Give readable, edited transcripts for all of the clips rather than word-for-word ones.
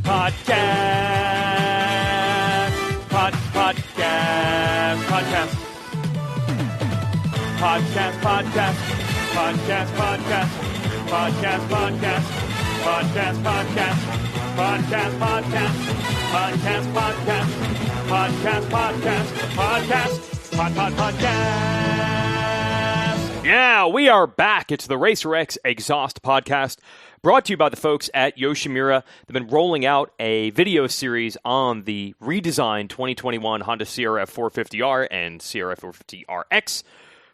Podcast. Podcast. Podcast. Podcast. Podcast. Podcast. Podcast. Podcast. Podcast. Podcast. Podcast. Podcast. Podcast. Podcast. Podcast. Podcast. Podcast. Podcast. Podcast. Yeah, we are back. It's the Racer X Exhaust Podcast, brought to you by the folks at Yoshimura. They've been rolling out a video series on the redesigned 2021 Honda CRF 450R and CRF 450RX,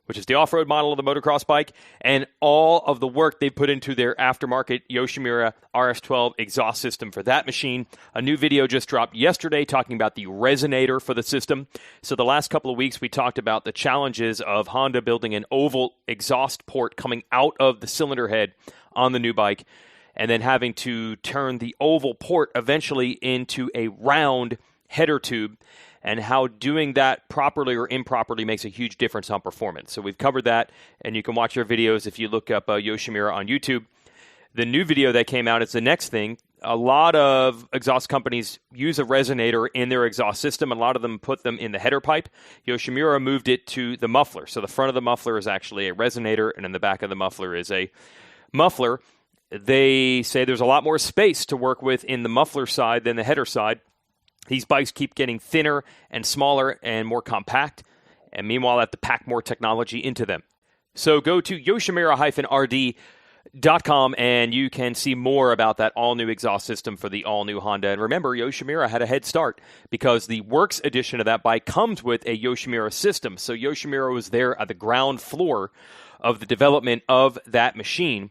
which is the off-road model of the motocross bike, and all of the work they put into their aftermarket Yoshimura RS12 exhaust system for that machine. A new video just dropped yesterday talking about the resonator for the system. So the last couple of weeks we talked about the challenges of Honda building an oval exhaust port coming out of the cylinder head on the new bike, and then having to turn the oval port eventually into a round header tube, and how doing that properly or improperly makes a huge difference on performance. So we've covered that, and you can watch our videos if you look up Yoshimura on YouTube. The new video that came out is the next thing. A lot of exhaust companies use a resonator in their exhaust system, and a lot of them put them in the header pipe. Yoshimura moved it to the muffler. So the front of the muffler is actually a resonator, and in the back of the muffler is a muffler. They say there's a lot more space to work with in the muffler side than the header side. These bikes keep getting thinner and smaller and more compact, and meanwhile I have to pack more technology into them. So go to yoshimura-rd.com and you can see more about that all-new exhaust system for the all-new Honda. And remember, Yoshimura had a head start because the Works edition of that bike comes with a Yoshimura system. So Yoshimura was there at the ground floor of the development of that machine.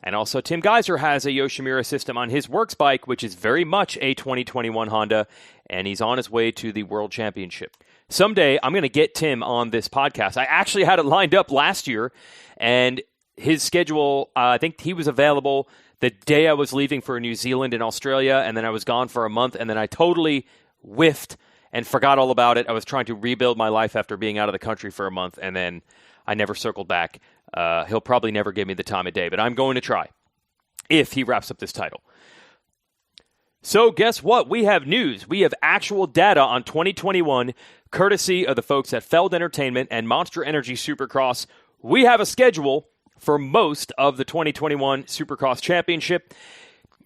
And also, Tim Geiser has a Yoshimura system on his Works bike, which is very much a 2021 Honda, and he's on his way to the World Championship. Someday, I'm going to get Tim on this podcast. I actually had it lined up last year, and his schedule, I think he was available the day I was leaving for New Zealand and Australia, and then I was gone for a month, and then I totally whiffed and forgot all about it. I was trying to rebuild my life after being out of the country for a month, and then I never circled back. He'll probably never give me the time of day, but I'm going to try if he wraps up this title. So guess what? We have news. We have actual data on 2021, courtesy of the folks at Feld Entertainment and Monster Energy Supercross. We have a schedule for most of the 2021 Supercross Championship.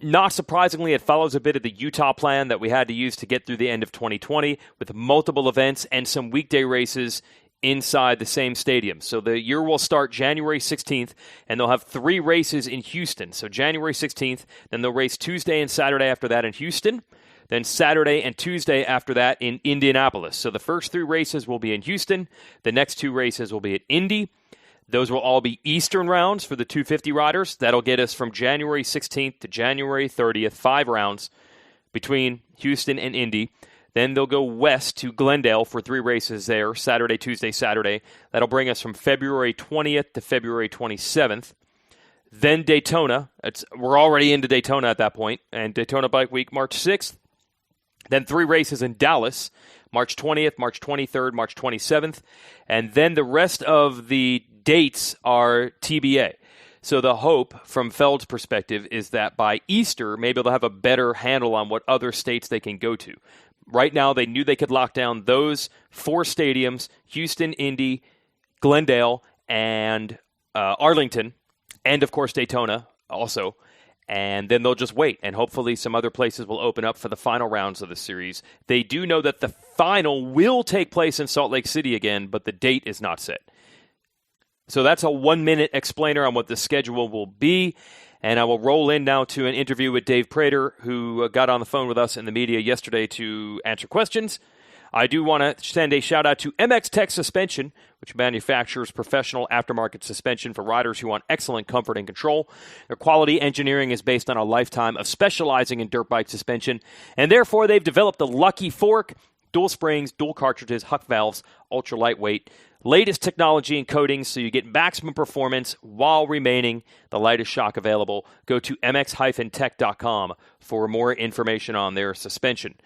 Not surprisingly, it follows a bit of the Utah plan that we had to use to get through the end of 2020 with multiple events and some weekday races inside the same stadium. So the year will start January 16th, and they'll have 3 races in Houston. So January 16th, then they'll race Tuesday and Saturday after that in Houston, then Saturday and Tuesday after that in Indianapolis. So the first 3 races will be in Houston. The next 2 races will be at Indy. Those will all be Eastern rounds for the 250 riders. That'll get us from January 16th to January 30th, 5 rounds between Houston and Indy. Then they'll go west to Glendale for 3 races there, Saturday, Tuesday, Saturday. That'll bring us from February 20th to February 27th. Then Daytona. We're already into Daytona at that point. And Daytona Bike Week, March 6th. Then 3 races in Dallas, March 20th, March 23rd, March 27th. And then the rest of the dates are TBA. So the hope from Feld's perspective is that by Easter, maybe they'll have a better handle on what other states they can go to. Right now, they knew they could lock down those 4 stadiums, Houston, Indy, Glendale, and Arlington, and, of course, Daytona also. And then they'll just wait, and hopefully some other places will open up for the final rounds of the series. They do know that the final will take place in Salt Lake City again, but the date is not set. So that's a 1-minute explainer on what the schedule will be. And I will roll in now to an interview with Dave Prater, who got on the phone with us in the media yesterday to answer questions. I do want to send a shout-out to MX Tech Suspension, which manufactures professional aftermarket suspension for riders who want excellent comfort and control. Their quality engineering is based on a lifetime of specializing in dirt bike suspension, and therefore they've developed the Lucky Fork, dual springs, dual cartridges, Huck valves, ultra lightweight, latest technology and coatings so you get maximum performance while remaining the lightest shock available. Go to mx-tech.com for more information on their suspension.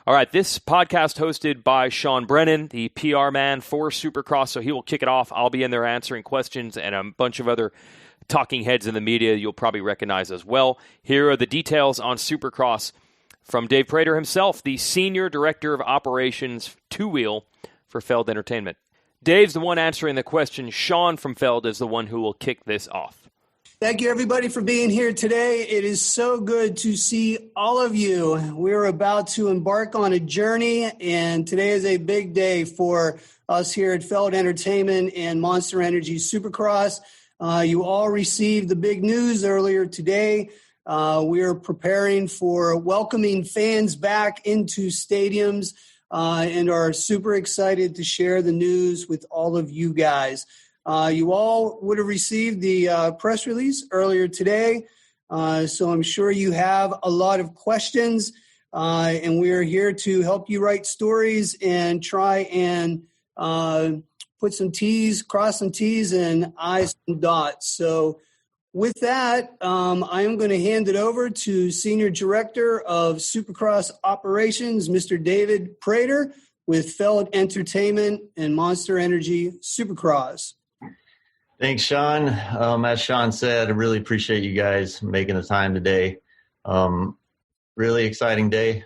All right, this podcast hosted by Sean Brennan, the PR man for Supercross, so he will kick it off. I'll be in there answering questions and a bunch of other talking heads in the media you'll probably recognize as well. Here are the details on Supercross from Dave Prater himself, the Senior Director of Operations Two-Wheel for Feld Entertainment. Dave's the one answering the question. Sean from Feld is the one who will kick this off. Thank you, everybody, for being here today. It is so good to see all of you. We're about to embark on a journey, and today is a big day for us here at Feld Entertainment and Monster Energy Supercross. You all received the big news earlier today. We are preparing for welcoming fans back into stadiums and are super excited to share the news with all of you guys. You all would have received the press release earlier today, so I'm sure you have a lot of questions, and we are here to help you write stories and try and put some T's, cross some T's, and I's and dots. So with that, I am going to hand it over to Senior Director of Supercross Operations, Mr. David Prater, with Feld Entertainment and Monster Energy Supercross. Thanks, Sean. As Sean said, I really appreciate you guys making the time today. Really exciting day.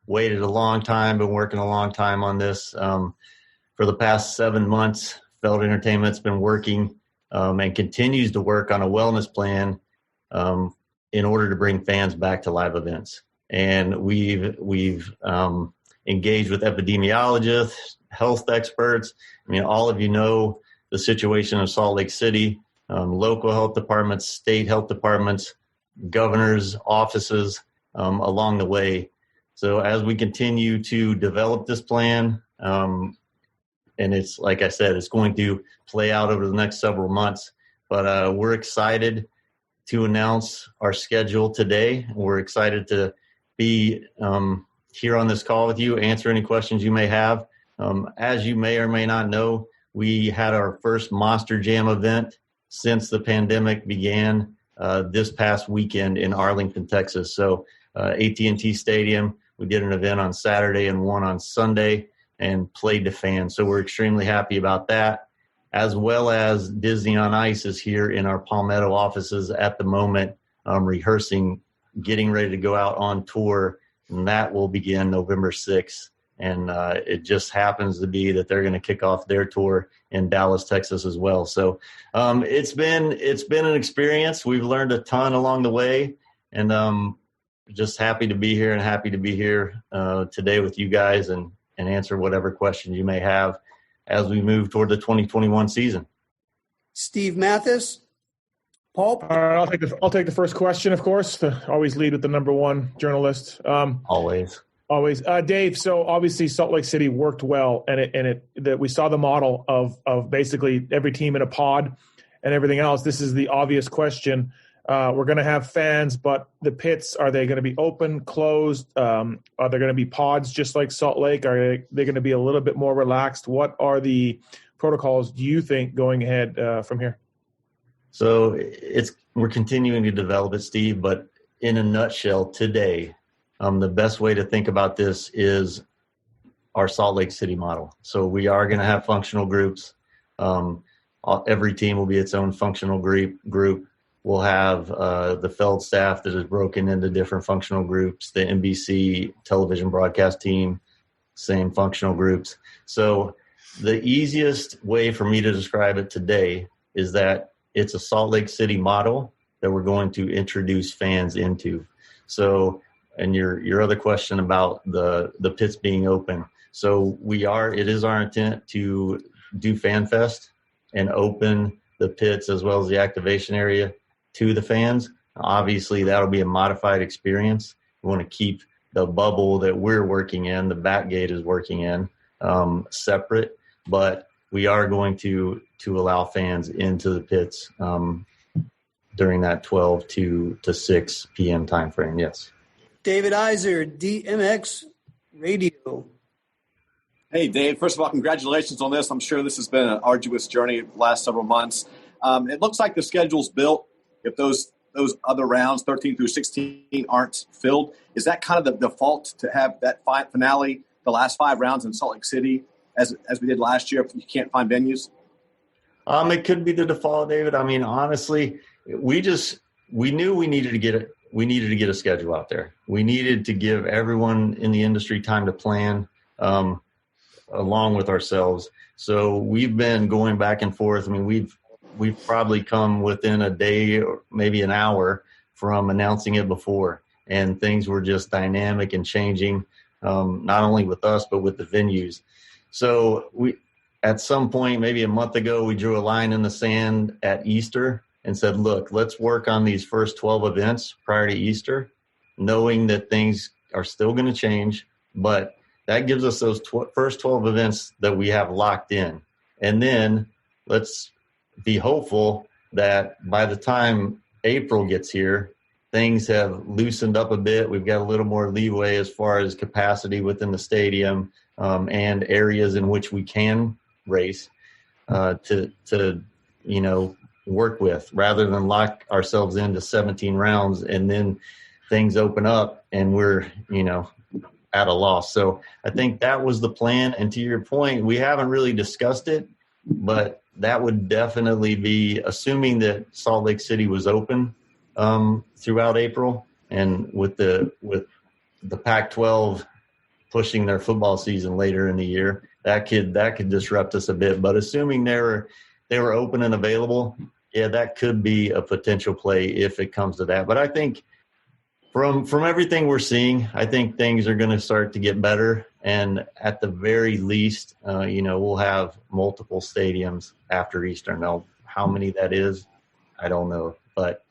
Waited a long time, been working a long time on this. For the past 7 months, Feld Entertainment's been working and continues to work on a wellness plan in order to bring fans back to live events. And we've engaged with epidemiologists, health experts. I mean, all of you know the situation of Salt Lake City, local health departments, state health departments, governors' offices along the way. So as we continue to develop this plan, and it's, like I said, it's going to play out over the next several months. But we're excited to announce our schedule today. We're excited to be here on this call with you, answer any questions you may have. As you may or may not know, we had our first Monster Jam event since the pandemic began this past weekend in Arlington, Texas. So AT&T Stadium, we did an event on Saturday and one on Sunday, and played to fans. So we're extremely happy about that, as well as Disney on Ice is here in our Palmetto offices at the moment, rehearsing, getting ready to go out on tour, and that will begin November 6th. And it just happens to be that they're going to kick off their tour in Dallas, Texas as well. So it's been an experience. We've learned a ton along the way, and just happy to be here and happy to be here today with you guys and answer whatever questions you may have as we move toward the 2021 season. Steve Mathis. Paul? All right, I'll take the first question, of course. Always lead with the number one journalist. Always. Dave, so obviously Salt Lake City worked well, and we saw the model of basically every team in a pod and everything else. This is the obvious question. We're going to have fans, but the pits, are they going to be open, closed? Are there going to be pods just like Salt Lake? Are they going to be a little bit more relaxed? What are the protocols, do you think, going ahead from here? So we're continuing to develop it, Steve, but in a nutshell today, the best way to think about this is our Salt Lake City model. So we are going to have functional groups. Every team will be its own functional group. We'll have the Feld staff that is broken into different functional groups, the NBC television broadcast team, same functional groups. So the easiest way for me to describe it today is that it's a Salt Lake City model that we're going to introduce fans into. So, and your other question about the pits being open. So it is our intent to do Fan Fest and open the pits as well as the activation area to the fans. Obviously, that'll be a modified experience. We want to keep the bubble that we're working in, the back gate is working in, separate, but we are going to allow fans into the pits during that 12 to 6 p.m. time frame, yes. David Iser, DMX Radio. Hey, Dave. First of all, congratulations on this. I'm sure this has been an arduous journey the last several months. It looks like the schedule's built. If those other rounds, 13 through 16, aren't filled, is that kind of the default to have that finale, the last 5 rounds in Salt Lake City, as we did last year if you can't find venues? It could be the default, David. I mean, honestly, we knew we needed to get we needed to get a schedule out there. We needed to give everyone in the industry time to plan along with ourselves. So we've been going back and forth. I mean, we've probably come within a day or maybe an hour from announcing it before, and things were just dynamic and changing, not only with us, but with the venues. So at some point, maybe a month ago, we drew a line in the sand at Easter and said, look, let's work on these first 12 events prior to Easter, knowing that things are still going to change, but that gives us those first 12 events that we have locked in. And then let's be hopeful that by the time April gets here, things have loosened up a bit. We've got a little more leeway as far as capacity within the stadium and areas in which we can race to work with, rather than lock ourselves into 17 rounds and then things open up and we're, at a loss. So I think that was the plan. And to your point, we haven't really discussed it, but that would definitely be, assuming that Salt Lake City was open throughout April, and with the Pac-12 pushing their football season later in the year, that could disrupt us a bit. But assuming they were open and available, yeah, that could be a potential play if it comes to that. But I think from everything we're seeing, I think things are going to start to get better. And at the very least, we'll have multiple stadiums after Easter. Now, how many that is, I don't know. But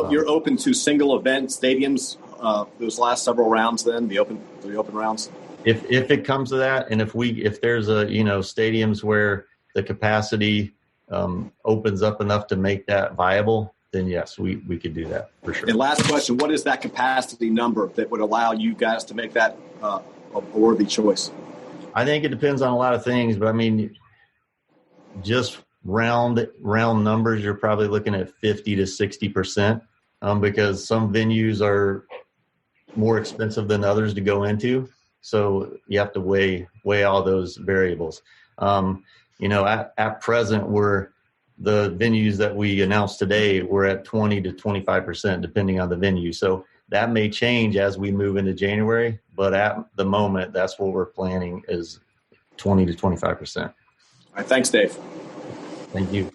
you're open to single event stadiums those last several rounds, then the open rounds. If it comes to that, and if there's stadiums where the capacity opens up enough to make that viable, then yes, we could do that for sure. And last question, what is that capacity number that would allow you guys to make that a worthy choice? I think it depends on a lot of things, but I mean, just round numbers, you're probably looking at 50 to 60%, because some venues are more expensive than others to go into. So you have to weigh all those variables. At present, the venues that we announced today, we're at 20 to 25%, depending on the venue. So that may change as we move into January, but at the moment, that's what we're planning is 20 to 25%. All right, thanks, Dave. Thank you.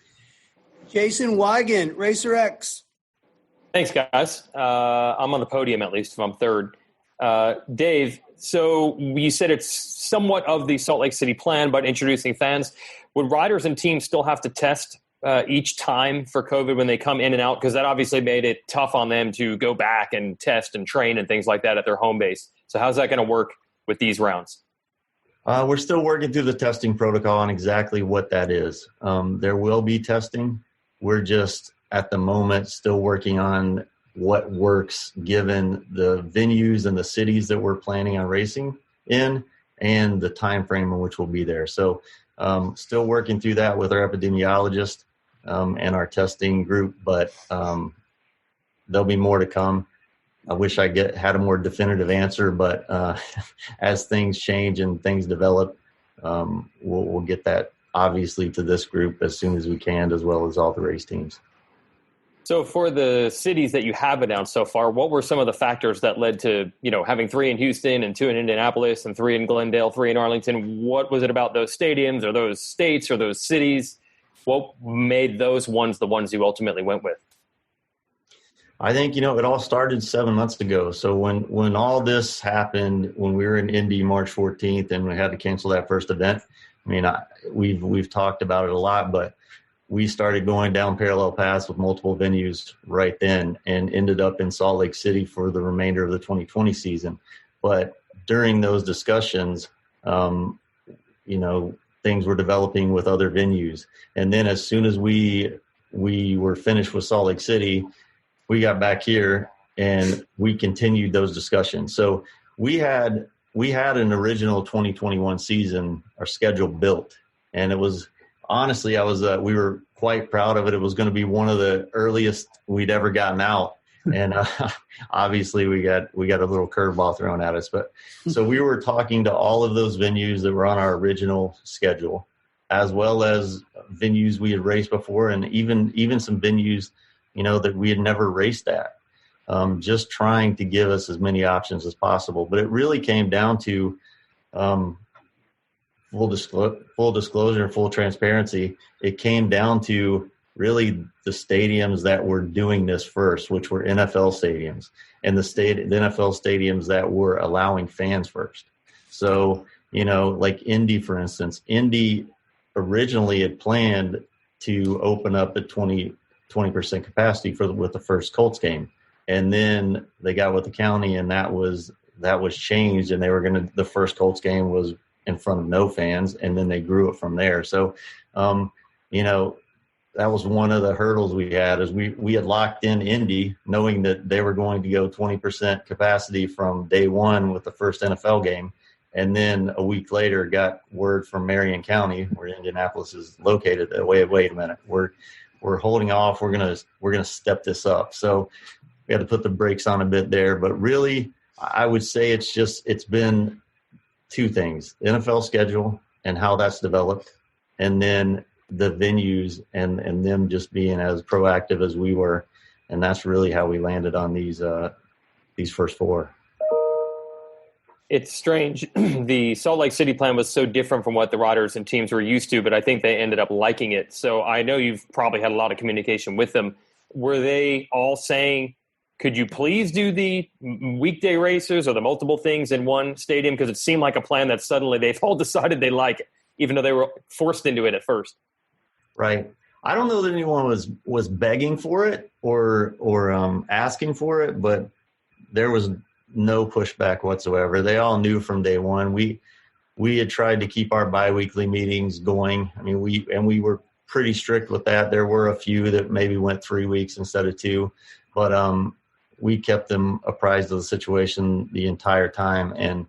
Jason Wigan, Racer X. Thanks, guys. I'm on the podium, at least if I'm third. Dave, so you said it's somewhat of the Salt Lake City plan, but introducing fans. Would riders and teams still have to test each time for COVID when they come in and out? Because that obviously made it tough on them to go back and test and train and things like that at their home base. So how's that going to work with these rounds? We're still working through the testing protocol on exactly what that is. There will be testing. We're just at the moment still working on what works given the venues and the cities that we're planning on racing in and the time frame in which we'll be there. So still working through that with our epidemiologist and our testing group, but there'll be more to come. I wish I had a more definitive answer, but as things change and things develop, we'll get that obviously to this group as soon as we can, as well as all the race teams. So for the cities that you have announced so far, what were some of the factors that led to, having 3 in Houston and 2 in Indianapolis and 3 in Glendale, 3 in Arlington? What was it about those stadiums or those states or those cities? What made those ones the ones you ultimately went with? I think, it all started 7 months ago. So when all this happened, when we were in Indy March 14th and we had to cancel that first event, I mean, we've talked about it a lot, but we started going down parallel paths with multiple venues right then and ended up in Salt Lake City for the remainder of the 2020 season. But during those discussions, things were developing with other venues. And then as soon as we were finished with Salt Lake City, we got back here and we continued those discussions. So we had an original 2021 season, our schedule built, and it was, honestly, we were quite proud of it. It was going to be one of the earliest we'd ever gotten out. And obviously we got a little curveball thrown at us. But so we were talking to all of those venues that were on our original schedule, as well as venues we had raced before, and even some venues, that we had never raced at. just trying to give us as many options as possible. But it really came down to full disclosure and full transparency. It came down to really the stadiums that were doing this first, which were NFL stadiums, and the NFL stadiums that were allowing fans first. So, like Indy, for instance, Indy originally had planned to open up at 20% capacity with the first Colts game. And then they got with the county, and that was changed, and the first Colts game was in front of no fans, and then they grew it from there. So, that was one of the hurdles we had, is we had locked in Indy knowing that they were going to go 20% capacity from day one with the first NFL game. And then a week later got word from Marion County, where Indianapolis is located, that wait a minute, we're holding off. We're going to step this up. So we had to put the brakes on a bit there, but really I would say it's been two things: the NFL schedule and how that's developed, and then the venues and them just being as proactive as we were. And that's really how we landed on these first four. It's strange. The Salt Lake City plan was so different from what the riders and teams were used to, but I think they ended up liking it. So I know you've probably had a lot of communication with them. Were they all saying, could you please do the weekday races or the multiple things in one stadium? Because it seemed like a plan that suddenly they've all decided they like it, even though they were forced into it at first. Right. I don't know that anyone was begging for it or asking for it, but there was no pushback whatsoever. They all knew from day one. We had tried to keep our biweekly meetings going. I mean, we were pretty strict with that. There were a few that maybe went 3 weeks instead of 2, but we kept them apprised of the situation the entire time, and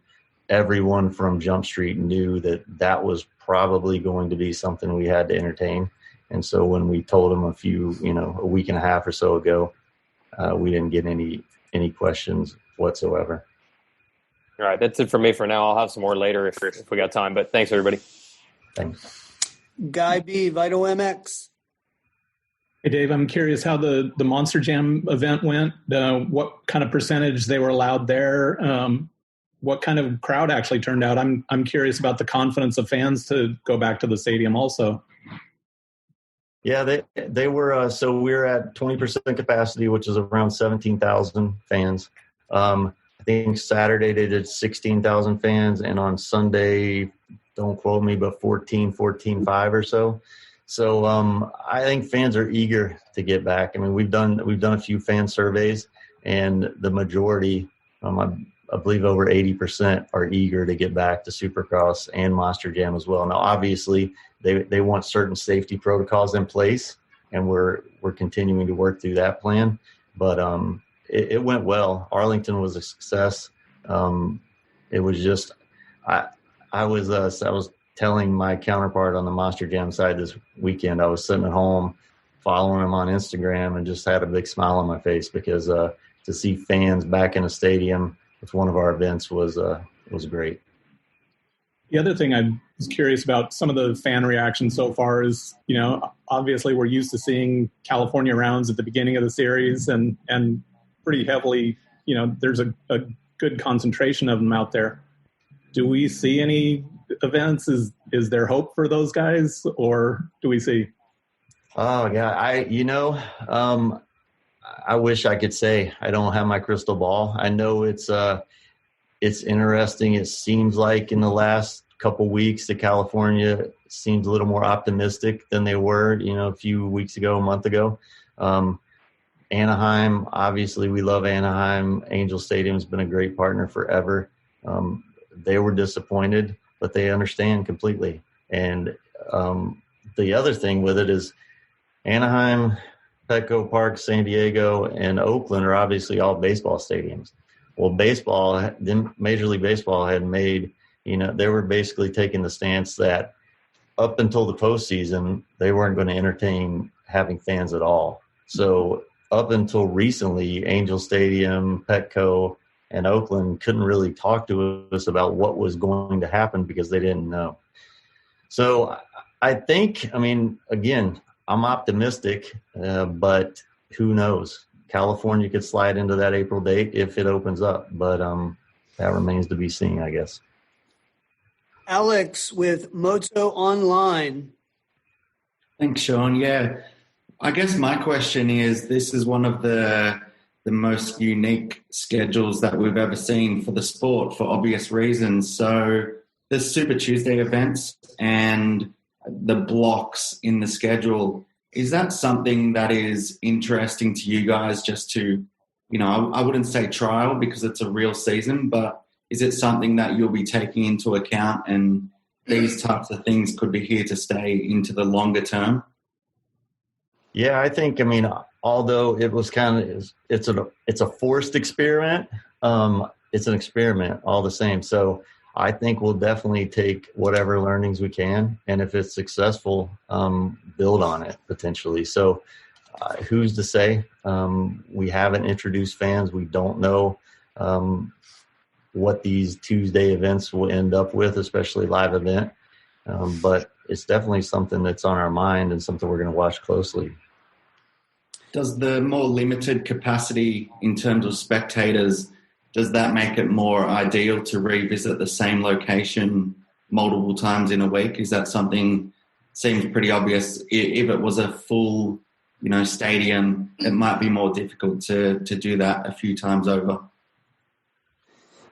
everyone from Jump Street knew that was probably going to be something we had to entertain. And so when we told them a week and a half or so ago, we didn't get any questions whatsoever. All right, that's it for me for now. I'll have some more later if we got time, but thanks everybody. Thanks. Guy B, Vital MX. Hey Dave, I'm curious how the Monster Jam event went, what kind of percentage they were allowed there, what kind of crowd actually turned out. I'm curious about the confidence of fans to go back to the stadium also. Yeah, they were. So we're at 20% capacity, which is around 17,000 fans. I think Saturday they did 16,000 fans, and on Sunday, don't quote me, but 14.5 or so. So I think fans are eager to get back. I mean, we've done a few fan surveys, and the majority, I believe over 80%, are eager to get back to Supercross and Monster Jam as well. Now, obviously, they want certain safety protocols in place, and we're continuing to work through that plan. But it went well. Arlington was a success. It was just I was telling my counterpart on the Monster Jam side this weekend, I was sitting at home following him on Instagram and just had a big smile on my face because to see fans back in a stadium with one of our events was great. The other thing I was curious about, some of the fan reactions so far is, obviously we're used to seeing California rounds at the beginning of the series and pretty heavily, there's a good concentration of them out there. Do we see any events? Is there hope for those guys, or do we see? Oh yeah, I wish I could say. I don't have my crystal ball. I know it's interesting. It seems like in the last couple weeks, the California seems a little more optimistic than they were, a few weeks ago, a month ago. Anaheim, obviously we love Anaheim. Angel Stadium's been a great partner forever. They were disappointed, but they understand completely. And the other thing with it is Anaheim, Petco Park, San Diego, and Oakland are obviously all baseball stadiums. Well, Major League Baseball had made, they were basically taking the stance that up until the postseason, they weren't going to entertain having fans at all. So up until recently, Angel Stadium, Petco, and Oakland couldn't really talk to us about what was going to happen because they didn't know. So I think, again, I'm optimistic, but who knows? California could slide into that April date if it opens up, but that remains to be seen, I guess. Alex with Moto Online. Thanks, Sean. Yeah, I guess my question is, this is one of the most unique schedules that we've ever seen for the sport for obvious reasons. So there's Super Tuesday events and the blocks in the schedule. Is that something that is interesting to you guys, just to, I wouldn't say trial because it's a real season, but is it something that you'll be taking into account, and these types of things could be here to stay into the longer term? Yeah, I think, although it was it's a forced experiment, it's an experiment all the same. So I think we'll definitely take whatever learnings we can, and if it's successful, build on it potentially. So who's to say? We haven't introduced fans. We don't know what these Tuesday events will end up with, especially live event. But it's definitely something that's on our mind and something we're going to watch closely. Does the more limited capacity in terms of spectators, does that make it more ideal to revisit the same location multiple times in a week? Is that something, seems pretty obvious? If it was a full, stadium, it might be more difficult to do that a few times over.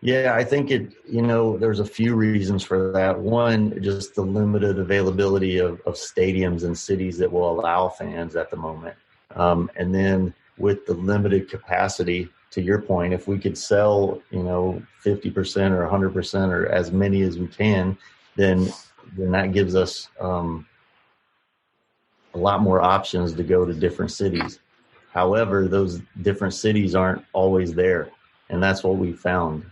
Yeah, I think there's a few reasons for that. One, just the limited availability of stadiums and cities that will allow fans at the moment. And then with the limited capacity, to your point, if we could sell, 50% or 100% or as many as we can, then that gives us a lot more options to go to different cities. However, those different cities aren't always there. And that's what we found.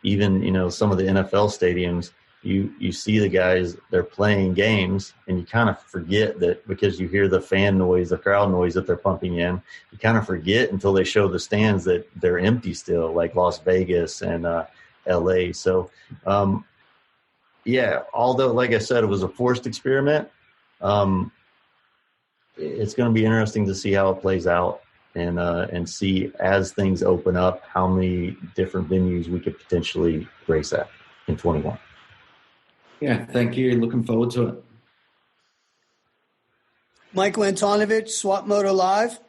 Even, some of the NFL stadiums, you see the guys, they're playing games, and you kind of forget that because you hear the fan noise, the crowd noise that they're pumping in, you kind of forget until they show the stands that they're empty still, like Las Vegas and LA. So, although, like I said, it was a forced experiment, it's going to be interesting to see how it plays out. And see, as things open up, how many different venues we could potentially race at in 21. Yeah, thank you. Looking forward to it. Michael Antonovich, Swap Moto Live.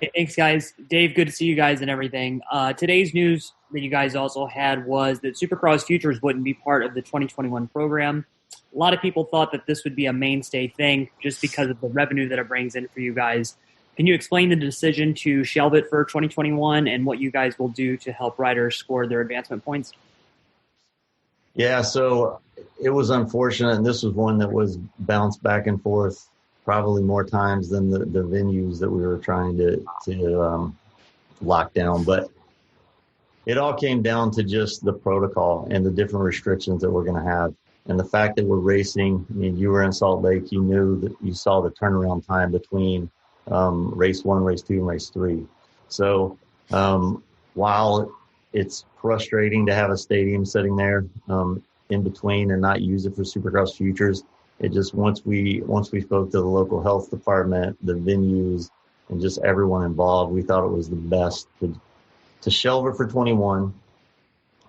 Hey, thanks, guys. Dave, good to see you guys and everything. Today's news that you guys also had was that Supercross Futures wouldn't be part of the 2021 program. A lot of people thought that this would be a mainstay thing just because of the revenue that it brings in for you guys. Can you explain the decision to shelve it for 2021 and what you guys will do to help riders score their advancement points? Yeah, so it was unfortunate, and this was one that was bounced back and forth probably more times than the venues that we were trying to lock down. But it all came down to just the protocol and the different restrictions that we're going to have. And the fact that we're racing, you were in Salt Lake, you knew that you saw the turnaround time between race 1, race 2, and race 3. So while it's frustrating to have a stadium sitting there in between and not use it for Supercross Futures, it just once we spoke to the local health department, the venues, and just everyone involved, we thought it was the best to shelve it for 21.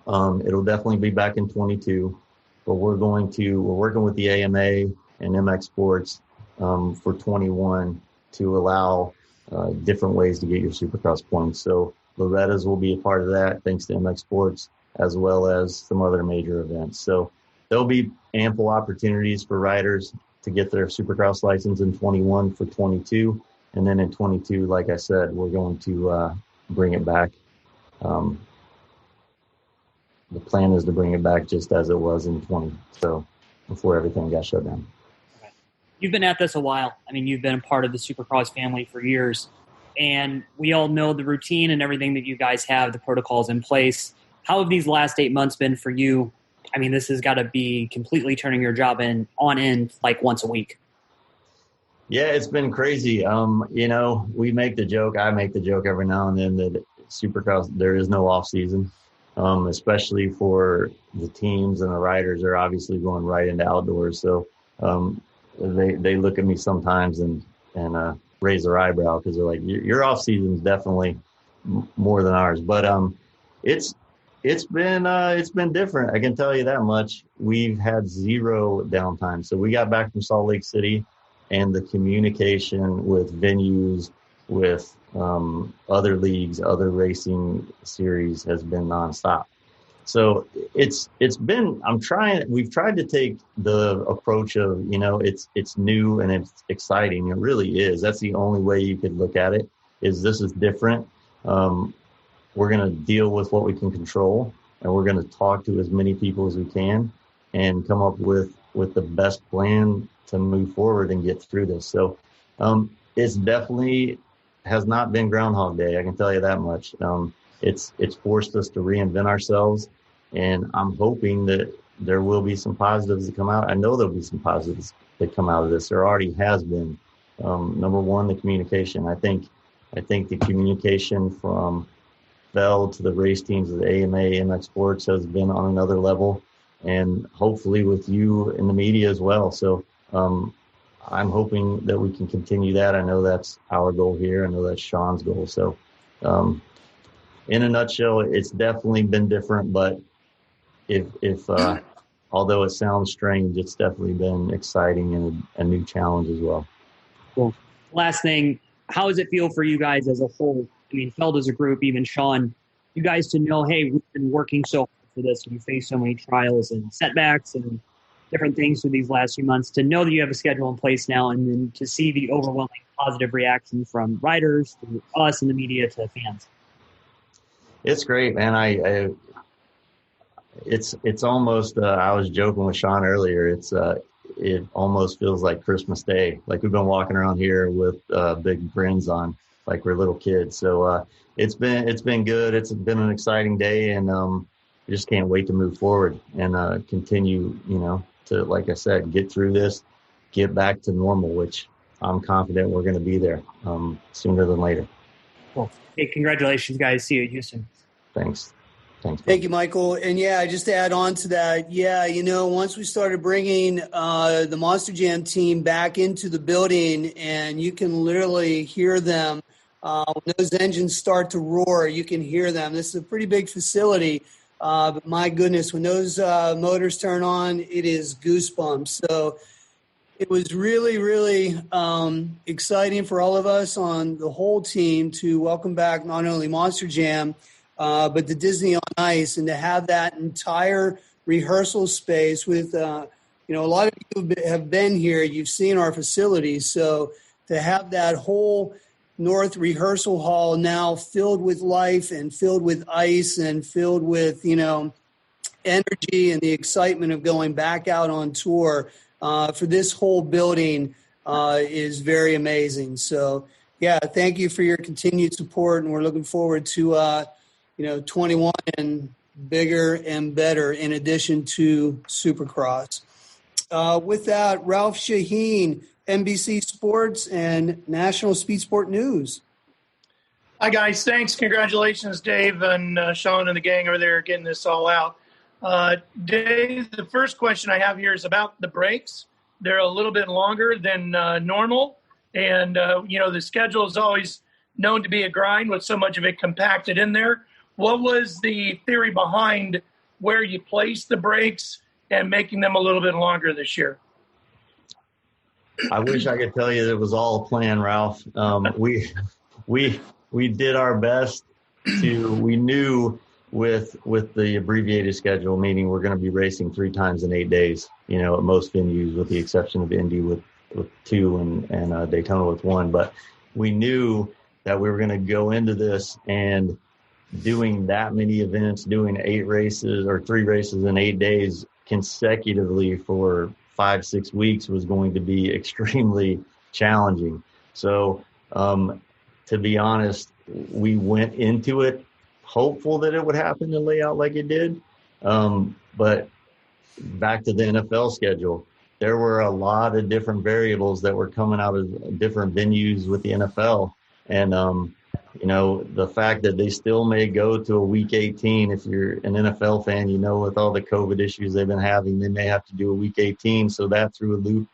It'll definitely be back in 22, but we're working with the AMA and MX Sports for 21 to allow different ways to get your Supercross points. So Loretta's will be a part of that, thanks to MX Sports, as well as some other major events. So there'll be ample opportunities for riders to get their Supercross license in 21 for 22. And then in 22, like I said, we're going to bring it back. The plan is to bring it back just as it was in 20, so before everything got shut down. You've been at this a while. You've been a part of the Supercross family for years, and we all know the routine and everything that you guys have, the protocols in place. How have these last 8 months been for you? This has got to be completely turning your job on end like once a week. Yeah, it's been crazy. We make the joke, I make the joke every now and then that Supercross, there is no off season, especially for the teams and the riders. They're obviously going right into outdoors. So they look at me sometimes and raise their eyebrow because they're like, your off season is definitely more than ours. But it's been different. I can tell you that much. We've had zero downtime. So we got back from Salt Lake City, and the communication with venues, with other leagues, other racing series has been nonstop. So we've tried to take the approach of, it's new and it's exciting. It really is. That's the only way you could look at it, is this is different. We're going to deal with what we can control, and we're going to talk to as many people as we can and come up with the best plan to move forward and get through this. So it's definitely has not been Groundhog Day. I can tell you that much. It's forced us to reinvent ourselves, and I'm hoping that there will be some positives that come out. I know there'll be some positives that come out of this. There already has been. Number one, the communication. I think the communication from Feld to the race teams of the AMA, MX Sports has been on another level, and hopefully with you in the media as well. So I'm hoping that we can continue that. I know that's our goal here. I know that's Sean's goal. So in a nutshell, it's definitely been different, but if although it sounds strange, it's definitely been exciting and a new challenge as well. Cool. Last thing, how does it feel for you guys as a whole? I mean, Feld as a group, even Sean, you guys to know, hey, we've been working so hard for this, and you face so many trials and setbacks and different things through these last few months, to know that you have a schedule in place now, and then to see the overwhelming positive reaction from riders to us and the media to fans. It's great, man. It's almost, I was joking with Sean earlier. It almost feels like Christmas Day. Like we've been walking around here with big grins on, like we're little kids. So it's been good. It's been an exciting day, and we just can't wait to move forward and continue, to, like I said, get through this, get back to normal, which I'm confident we're going to be there sooner than later. Cool. Hey, congratulations, guys. See you in Houston. Thanks. Thank you, Michael. And just to add on to that, once we started bringing the Monster Jam team back into the building, and you can literally hear them when those engines start to roar, you can hear them. This is a pretty big facility, but my goodness, when those motors turn on, it is goosebumps. So it was really, really exciting for all of us on the whole team to welcome back not only Monster Jam, but the Disney on Ice, and to have that entire rehearsal space with, a lot of you have been here. You've seen our facilities. So to have that whole North rehearsal hall now filled with life and filled with ice and filled with, energy and the excitement of going back out on tour for this whole building is very amazing. So, thank you for your continued support, and we're looking forward to 21 and bigger and better in addition to Supercross. With that, Ralph Shaheen, NBC Sports and National Speed Sport News. Hi, guys. Thanks. Congratulations, Dave and Sean and the gang over there getting this all out. Dave, the first question I have here is about the brakes. They're a little bit longer than normal. And, the schedule is always known to be a grind with so much of it compacted in there. What was the theory behind where you placed the brakes and making them a little bit longer this year? I wish I could tell you that it was all a plan, Ralph. We did our best we knew with the abbreviated schedule, meaning we're going to be racing 3 times in 8 days, at most venues, with the exception of Indy with 2 and Daytona with 1. But we knew that we were going to go into this, and doing that many events, doing 8 races or 3 races in 8 days consecutively for 5-6 weeks was going to be extremely challenging. So, to be honest, we went into it hopeful that it would happen and lay out like it did. But back to the NFL schedule, there were a lot of different variables that were coming out of different venues with the NFL. And, the fact that they still may go to a week 18, if you're an NFL fan, with all the COVID issues they've been having, they may have to do a week 18. So that threw a loop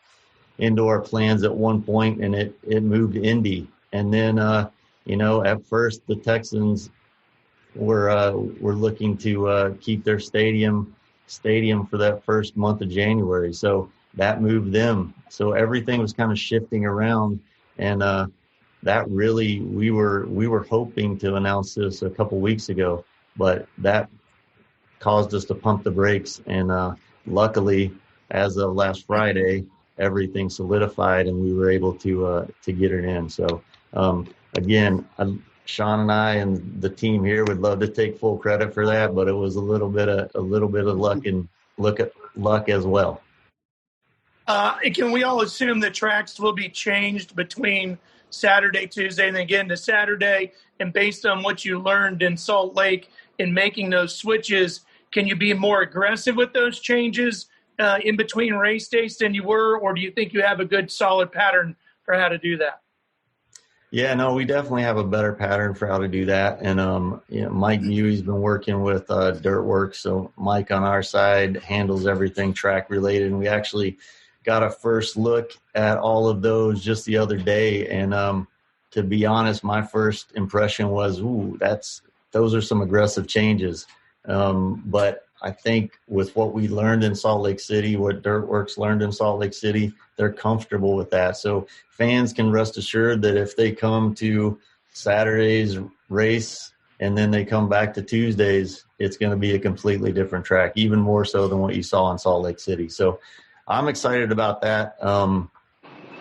into our plans at one point, and it moved to Indy. And then, at first the Texans were looking to keep their stadium for that first month of January. So that moved them. So everything was kind of shifting around, and that really we were hoping to announce this a couple weeks ago, but that caused us to pump the brakes. And luckily, as of last Friday, everything solidified, and we were able to get it in. So again, Sean and I and the team here would love to take full credit for that, but it was a little bit of luck and luck as well. Can we all assume that tracks will be changed between Saturday, Tuesday, and then again to Saturday? And based on what you learned in Salt Lake in making those switches, can you be more aggressive with those changes in between race days than you were, or do you think you have a good solid pattern for how to do that? Yeah, no, we definitely have a better pattern for how to do that. And, Mike Muey's been working with Dirtworks. So Mike on our side handles everything track related. And we actually got a first look at all of those just the other day. And to be honest, my first impression was, those are some aggressive changes. But I think with what we learned in Salt Lake City, what Dirtworks learned in Salt Lake City, they're comfortable with that. So fans can rest assured that if they come to Saturday's race and then they come back to Tuesdays, it's going to be a completely different track, even more so than what you saw in Salt Lake City. So I'm excited about that.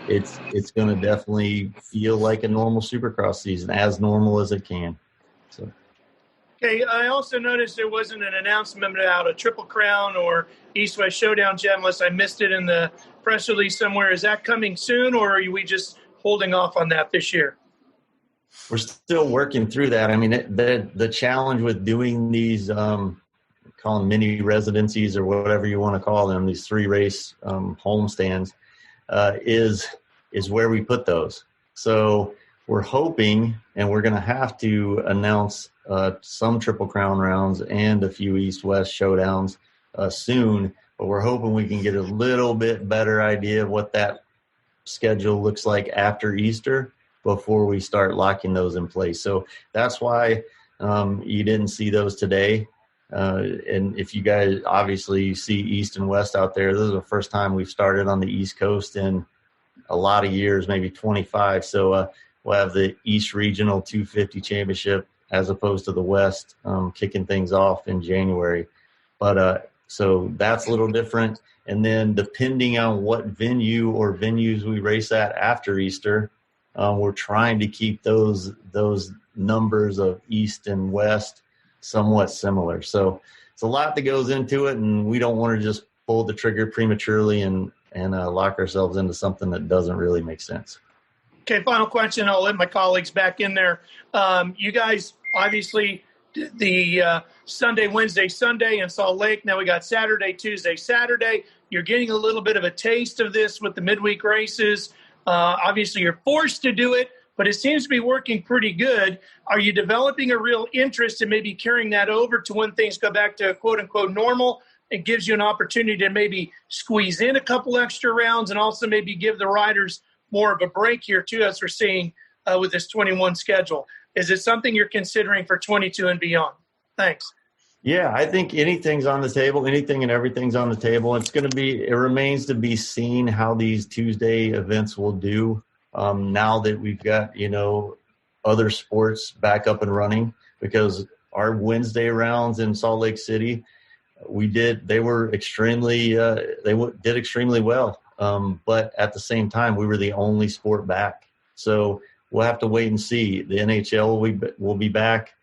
It's going to definitely feel like a normal Supercross season, as normal as it can. So. Okay, I also noticed there wasn't an announcement about a Triple Crown or East-West Showdown yet, unless I missed it in the press release somewhere. Is that coming soon, or are we just holding off on that this year? We're still working through that. I mean, the challenge with doing these, call them mini residencies or whatever you want to call them, these 3-race homestands, is where we put those. So we're hoping, and we're going to have to announce some Triple Crown rounds and a few East-West Showdowns soon, but we're hoping we can get a little bit better idea of what that schedule looks like after Easter before we start locking those in place. So that's why you didn't see those today. And if you guys obviously see East and West out there, this is the first time we've started on the East Coast in a lot of years, maybe 25. So we'll have the East Regional 250 Championship as opposed to the West, kicking things off in January. But so that's a little different. And then depending on what venue or venues we race at after Easter, we're trying to keep those numbers of East and West somewhat similar. So it's a lot that goes into it, and we don't want to just pull the trigger prematurely and lock ourselves into something that doesn't really make sense. Okay, final question. I'll let my colleagues back in there. You guys obviously did the Sunday, Wednesday, Sunday in Salt Lake. Now we got Saturday, Tuesday, Saturday. You're getting a little bit of a taste of this with the midweek races. Obviously, you're forced to do it, but it seems to be working pretty good. Are you developing a real interest in maybe carrying that over to when things go back to quote-unquote normal? It gives you an opportunity to maybe squeeze in a couple extra rounds and also maybe give the riders more of a break here, too, as we're seeing with this 21 schedule. Is it something you're considering for 22 and beyond? Thanks. Yeah, I think anything's on the table. Anything and everything's on the table. It remains to be seen how these Tuesday events will do now that we've got, other sports back up and running, because our Wednesday rounds in Salt Lake City, they were extremely, did extremely well. But at the same time, we were the only sport back. So we'll have to wait and see. The NHL will be back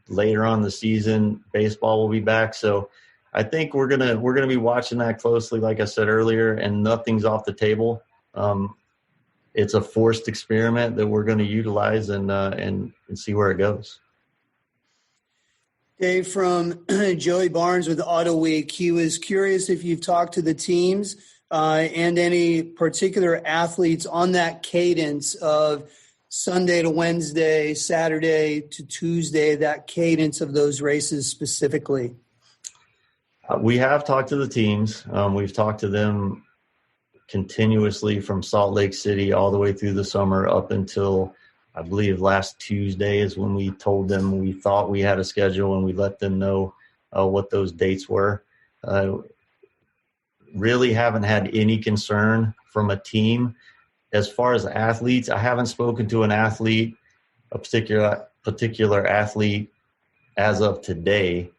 later on in the season. Baseball will be back. So I think we're gonna be watching that closely. Like I said earlier, and nothing's off the table. It's a forced experiment that we're going to utilize and see where it goes. Dave, from Joey Barnes with Auto Week, he was curious if you've talked to the teams and any particular athletes on that cadence of Sunday to Wednesday, Saturday to Tuesday, that cadence of those races specifically. We have talked to the teams. We've talked to them continuously from Salt Lake City all the way through the summer up until, I believe, last Tuesday is when we told them we thought we had a schedule, and we let them know what those dates were. Really haven't had any concern from a team. As far as athletes, I haven't spoken to an athlete, a particular athlete as of today,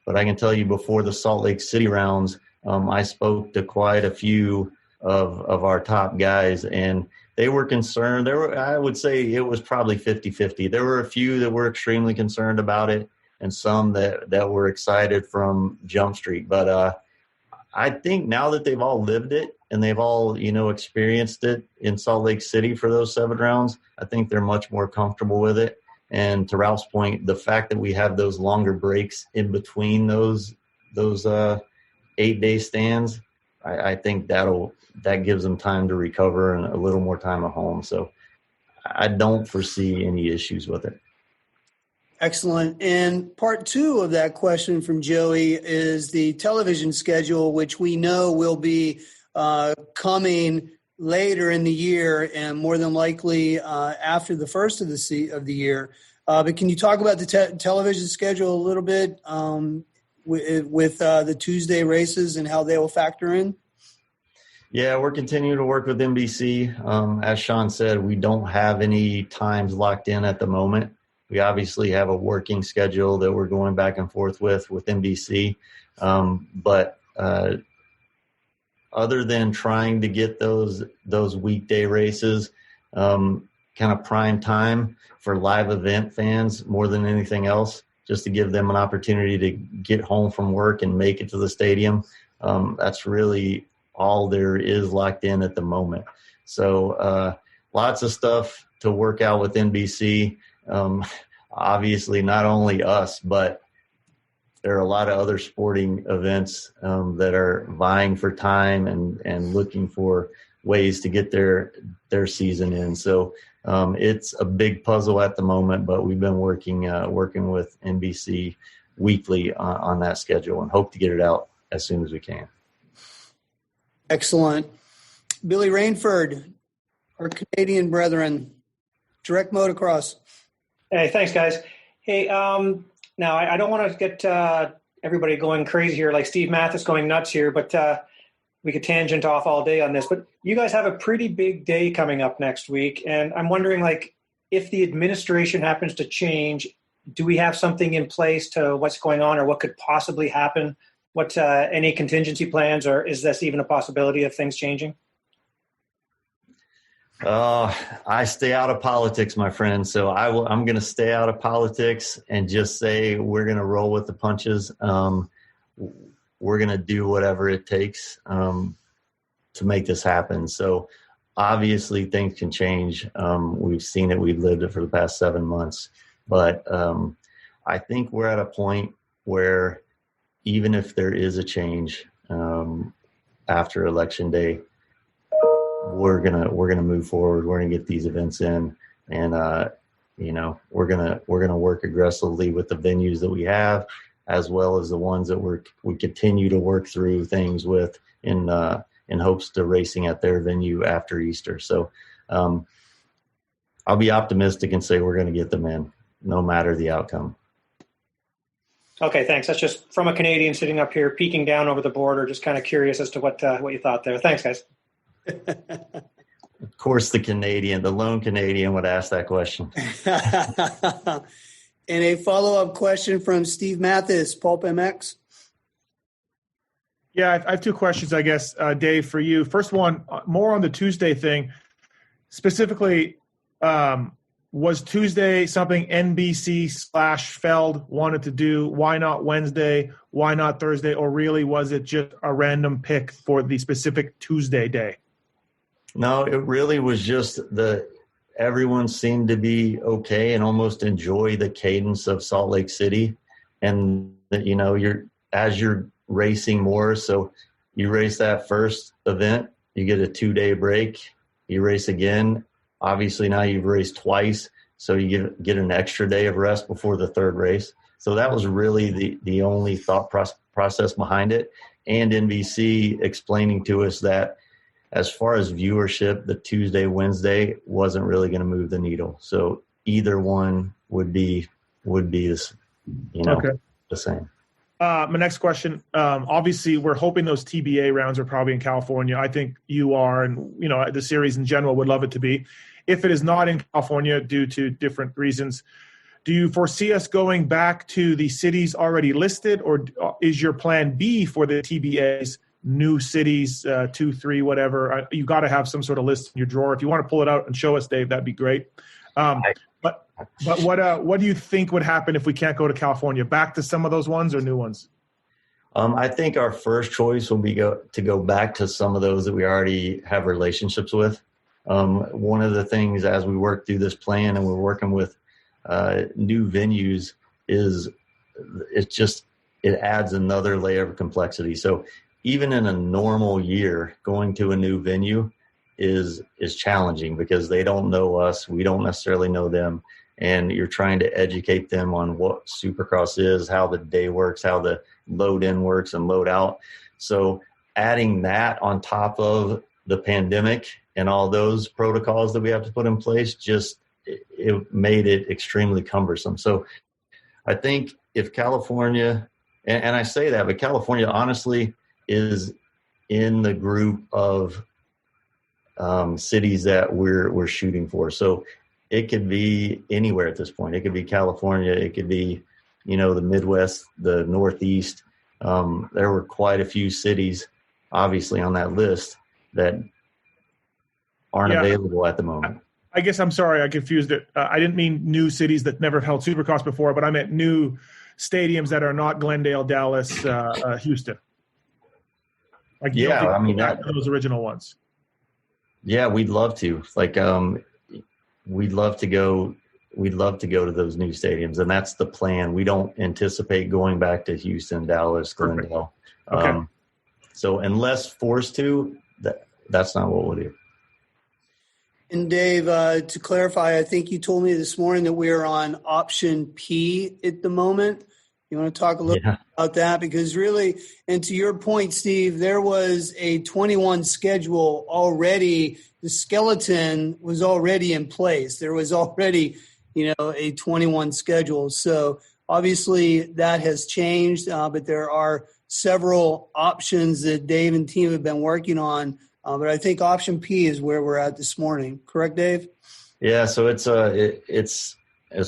but I can tell you before the Salt Lake City rounds, I spoke to quite a few of our top guys, and they were concerned. I would say it was probably 50-50. There were a few that were extremely concerned about it, and some that were excited from Jump Street. But I think now that they've all lived it and they've all, experienced it in Salt Lake City for those 7 rounds, I think they're much more comfortable with it. And to Ralph's point, the fact that we have those longer breaks in between those 8-day stands, I think that gives them time to recover and a little more time at home. So I don't foresee any issues with it. Excellent. And part 2 of that question from Joey is the television schedule, which we know will be coming later in the year and more than likely after the first of the year. But can you talk about the television schedule a little bit with the Tuesday races and how they will factor in? Yeah, we're continuing to work with NBC. As Sean said, we don't have any times locked in at the moment. We obviously have a working schedule that we're going back and forth with NBC. But other than trying to get those weekday races kind of prime time for live event fans more than anything else, just to give them an opportunity to get home from work and make it to the stadium, that's really all there is locked in at the moment. So lots of stuff to work out with NBC. Obviously not only us, but there are a lot of other sporting events that are vying for time and looking for ways to get their season in. So it's a big puzzle at the moment, but we've been working with NBC weekly on that schedule and hope to get it out as soon as we can. Excellent. Billy Rainford, our Canadian brethren, Direct Motocross. Hey, thanks, guys. Hey, now I don't want to get everybody going crazy here, like Steve Mathis going nuts here, but we could tangent off all day on this. But you guys have a pretty big day coming up next week, and I'm wondering, like, if the administration happens to change, do we have something in place to what's going on or what could possibly happen? What any contingency plans, or is this even a possibility of things changing? I stay out of politics, my friend. So I'm going to stay out of politics and just say we're going to roll with the punches. We're going to do whatever it takes to make this happen. So obviously things can change. We've seen it. We've lived it for the past 7 months. But I think we're at a point where even if there is a change after Election Day, we're gonna move forward. We're gonna get these events in, and we're gonna work aggressively with the venues that we have, as well as the ones that we continue to work through things with in hopes to racing at their venue after Easter. So I'll be optimistic and say we're gonna get them in, no matter the outcome. Okay, thanks. That's just from a Canadian sitting up here, peeking down over the border, just kind of curious as to what you thought there. Thanks, guys. Of course, the lone Canadian would ask that question. And a follow-up question from Steve Mathis, Pulp MX. Yeah, I have 2 questions, I guess, Dave, for you. First one, more on the Tuesday thing. Specifically, was Tuesday something NBC/Feld wanted to do? Why not Wednesday? Why not Thursday? Or really was it just a random pick for the specific Tuesday day? No, it really was just everyone seemed to be okay and almost enjoy the cadence of Salt Lake City. And that, you're racing more. So you race that first event, you get a 2-day break, you race again. Obviously now you've raced twice, so you get an extra day of rest before the third race. So that was really the only thought process behind it. And NBC explaining to us that as far as viewership, the Tuesday, Wednesday wasn't really going to move the needle. So either one would be this, the same. My next question, obviously we're hoping those TBA rounds are probably in California. I think you are, and the series in general would love it to be. If it is not in California due to different reasons, do you foresee us going back to the cities already listed, or is your plan B for the TBAs new cities, 2, 3, whatever? You got to have some sort of list in your drawer. If you want to pull it out and show us, Dave, that'd be great. But what do you think would happen if we can't go to California? Back to some of those ones or new ones? I think our first choice will be to go back to some of those that we already have relationships with. One of the things as we work through this plan and we're working with new venues is it adds another layer of complexity. So even in a normal year, going to a new venue is challenging because they don't know us. We don't necessarily know them. And you're trying to educate them on what Supercross is, how the day works, how the load in works and load out. So adding that on top of the pandemic and all those protocols that we have to put in place, it made it extremely cumbersome. So I think if California, and I say that, but California honestly is in the group of cities that we're shooting for. So it could be anywhere at this point. It could be California. It could be, the Midwest, the Northeast. There were quite a few cities, obviously, on that list that aren't available at the moment. I guess I'm sorry, I confused it. I didn't mean new cities that never held Supercross before, but I meant new stadiums that are not Glendale, Dallas, Houston. Those original ones. Yeah, we'd love to. We'd love to go to those new stadiums, and that's the plan. We don't anticipate going back to Houston, Dallas, Glendale. Okay. So unless forced to, that's not what we'll do. And Dave, to clarify, I think you told me this morning that we are on option P at the moment. You want to talk a little bit about that? Because really, and to your point, Steve, there was a 21 schedule already. The skeleton was already in place. There was already, a 21 schedule. So obviously that has changed, but there are several options that Dave and team have been working on. But I think option P is where we're at this morning. Correct, Dave? Yeah. So it's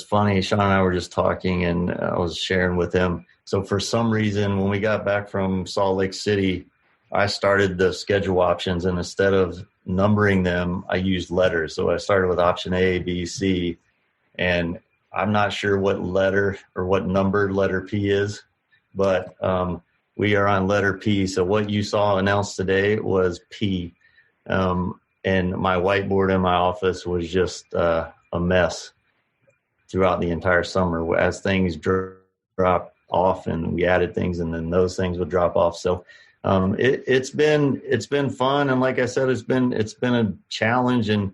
funny. Sean and I were just talking, and I was sharing with him. So for some reason, when we got back from Salt Lake City, I started the schedule options, and instead of numbering them, I used letters. So I started with option A, B, C, and I'm not sure what letter or what numbered letter P is, but we are on letter P. So what you saw announced today was P. And my whiteboard in my office was just a mess throughout the entire summer as things dropped off and we added things, and then those things would drop off. So it's been fun. And like I said, it's been a challenge, and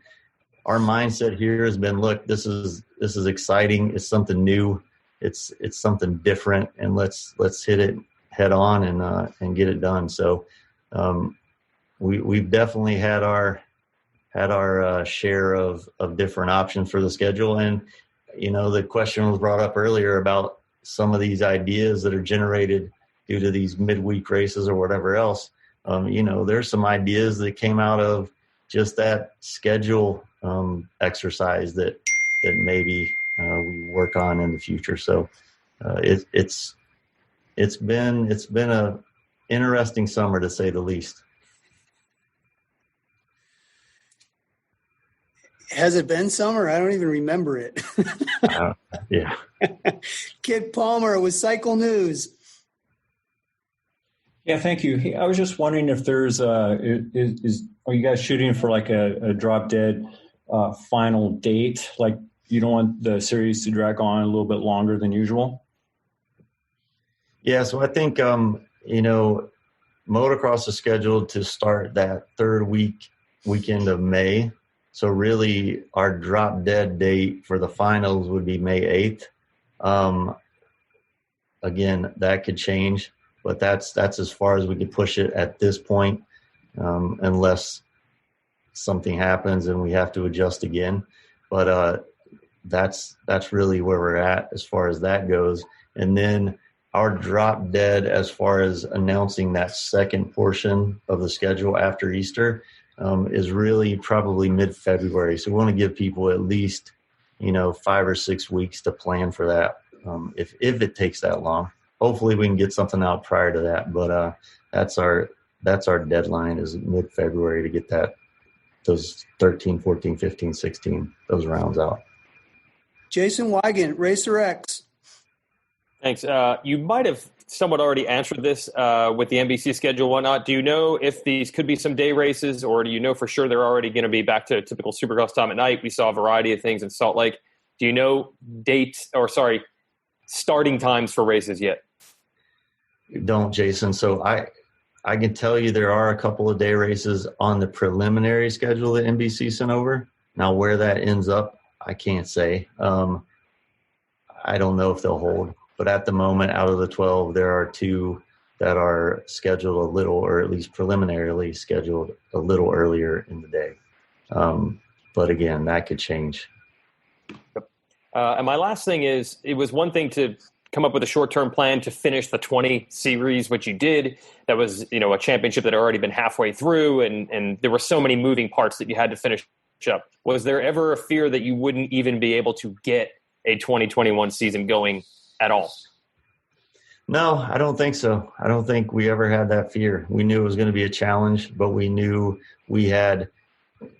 our mindset here has been, look, this is exciting. It's something new. It's something different, and let's hit it head on and get it done. So we've definitely had our share of different options for the schedule. And the question was brought up earlier about some of these ideas that are generated due to these midweek races or whatever else. There's some ideas that came out of just that schedule exercise that maybe we work on in the future. So it's been a interesting summer, to say the least. Has it been summer? I don't even remember it. Yeah. Kid Palmer with Cycle News. Yeah, thank you. Hey, I was just wondering if there's are you guys shooting for like a drop dead final date? Like, you don't want the series to drag on a little bit longer than usual? Yeah, so I think motocross is scheduled to start that third weekend of May. So really our drop dead date for the finals would be May 8th. Again, that could change, but that's as far as we could push it at this point, unless something happens and we have to adjust again. But that's really where we're at as far as that goes. And then our drop dead as far as announcing that second portion of the schedule after Easter is really probably mid-February. So we want to give people at least, 5 or 6 weeks to plan for that. If it takes that long, hopefully we can get something out prior to that. But that's our deadline, is mid-February to get those 13, 14, 15, 16, those rounds out. Jason Wygant, Racer X. Thanks. You might have somewhat already answered this with the NBC schedule and whatnot. Do you know if these could be some day races, or do you know for sure they're already going to be back to typical Supercross time at night? We saw a variety of things in Salt Lake. Do you know starting times for races yet? Don't, Jason. So I can tell you there are a couple of day races on the preliminary schedule that NBC sent over. Now, where that ends up, I can't say. I don't know if they'll hold. But at the moment, out of the 12, there are 2 that are scheduled a little, or at least preliminarily scheduled a little earlier in the day. But again, that could change. And my last thing is, it was one thing to come up with a short-term plan to finish the 20 series, which you did. That was, a championship that had already been halfway through, and there were so many moving parts that you had to finish up. Was there ever a fear that you wouldn't even be able to get a 2021 season going at all? No, I don't think so. I don't think we ever had that fear. We knew it was going to be a challenge, but we knew we had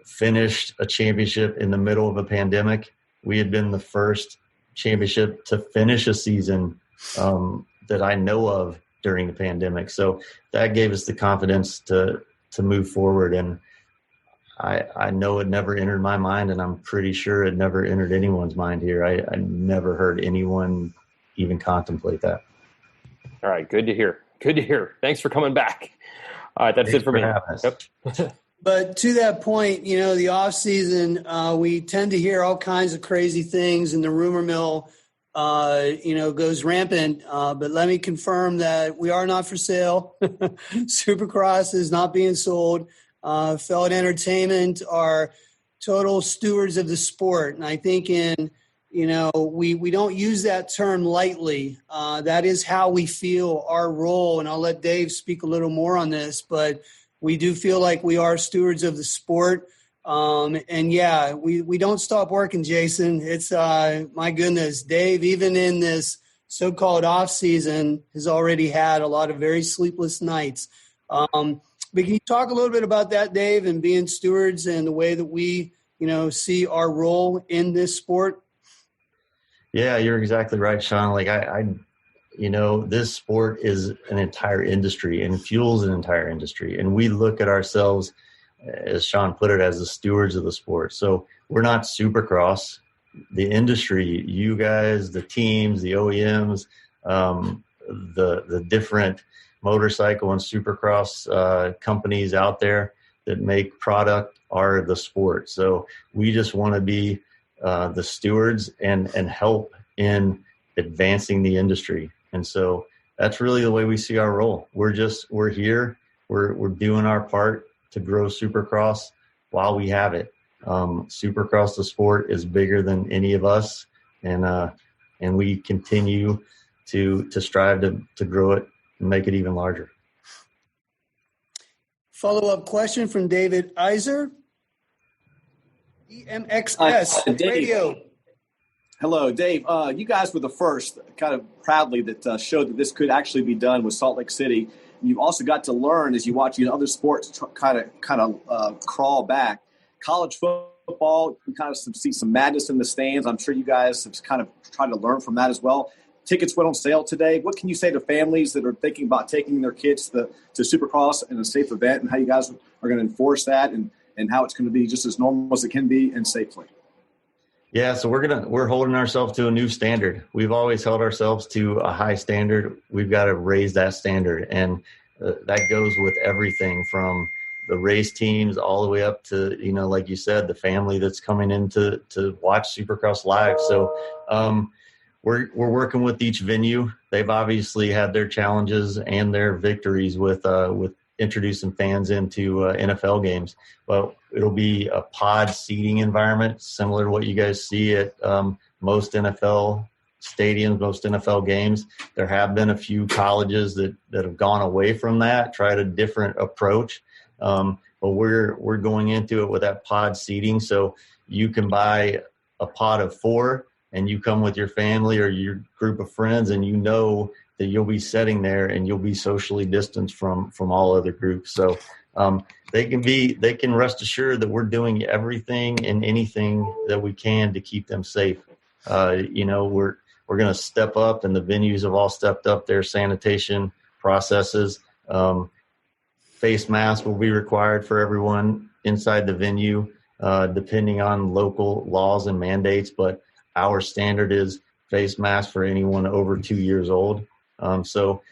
finished a championship in the middle of a pandemic. We had been the first championship to finish a season that I know of during the pandemic. So that gave us the confidence to move forward. And I know it never entered my mind, and I'm pretty sure it never entered anyone's mind here. I never heard anyone even contemplate that. All right. Good to hear. Thanks for coming back. All right. That's it for me. Yep. But to that point, the off season, we tend to hear all kinds of crazy things, and the rumor mill, goes rampant. But let me confirm that we are not for sale. Supercross is not being sold. Feld Entertainment are total stewards of the sport. And I think we don't use that term lightly. That is how we feel our role. And I'll let Dave speak a little more on this, but we do feel like we are stewards of the sport. We don't stop working, Jason. It's, my goodness, Dave, even in this so-called off season, has already had a lot of very sleepless nights. But can you talk a little bit about that, Dave, and being stewards and the way that we, see our role in this sport? Yeah, you're exactly right, Sean. Like this sport is an entire industry and fuels an entire industry. And we look at ourselves, as Sean put it, as the stewards of the sport. So we're not Supercross. The industry, you guys, the teams, the OEMs, the different motorcycle and Supercross companies out there that make product are the sport. So we just want to be the stewards and help in advancing the industry. And so that's really the way we see our role. We're here. We're doing our part to grow Supercross while we have it. Supercross, the sport, is bigger than any of us, and we continue to strive to grow it and make it even larger. Follow-up question from David Iser, EMXS Radio. Hello, Dave. You guys were the first, kind of proudly, that showed that this could actually be done with Salt Lake City. You've also got to learn as you watch other sports kind of crawl back. College football, you kind of see some madness in the stands. I'm sure you guys have kind of tried to learn from that as well. Tickets went on sale today. What can you say to families that are thinking about taking their kids to Supercross in a safe event, and how you guys are going to enforce that, and how it's going to be just as normal as it can be and safely? Yeah, so we're holding ourselves to a new standard. We've always held ourselves to a high standard. We've got to raise that standard, and that goes with everything from the race teams all the way up to, like you said, the family that's coming in to watch Supercross live. So we're working with each venue. They've obviously had their challenges and their victories with introducing fans into NFL games. But it'll be a pod seating environment, similar to what you guys see at most NFL stadiums, most NFL games. There have been a few colleges that have gone away from that, tried a different approach. But we're going into it with that pod seating. So you can buy a pod of 4 and you come with your family or your group of friends, and you know that you'll be sitting there and you'll be socially distanced from all other groups. So they can rest assured that we're doing everything and anything that we can to keep them safe. We're going to step up, and the venues have all stepped up their sanitation processes. Face masks will be required for everyone inside the venue, depending on local laws and mandates. But our standard is face mask for anyone over 2 years old. So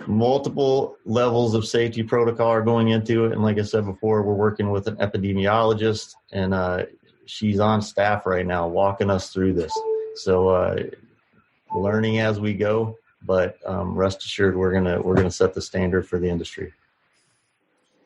multiple levels of safety protocol are going into it. And like I said before, we're working with an epidemiologist, and she's on staff right now walking us through this. So learning as we go, but rest assured we're gonna set the standard for the industry.